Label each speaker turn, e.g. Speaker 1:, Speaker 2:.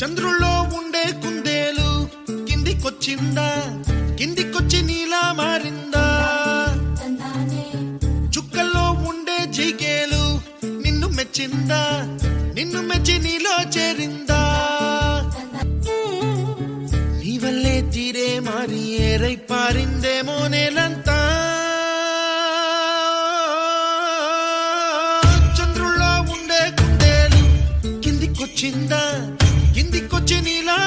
Speaker 1: చంద్రుల్లో ఉండే కుందేలు కిందికొచ్చిందా, కిందికొచ్చి నీలా మారిందా? చుక్కల్లో ఉండే జిగేలు నిన్ను మెచ్చిందా, నిన్ను మెచ్చి నీలో చేరిందా? నీ వల్లే తీరే మారి ఏరై పారిందేమో నేలంతా. చంద్రుల్లో ఉండే కుందేలు కిందికొచ్చిందా, కిందికొచ్చి నీలా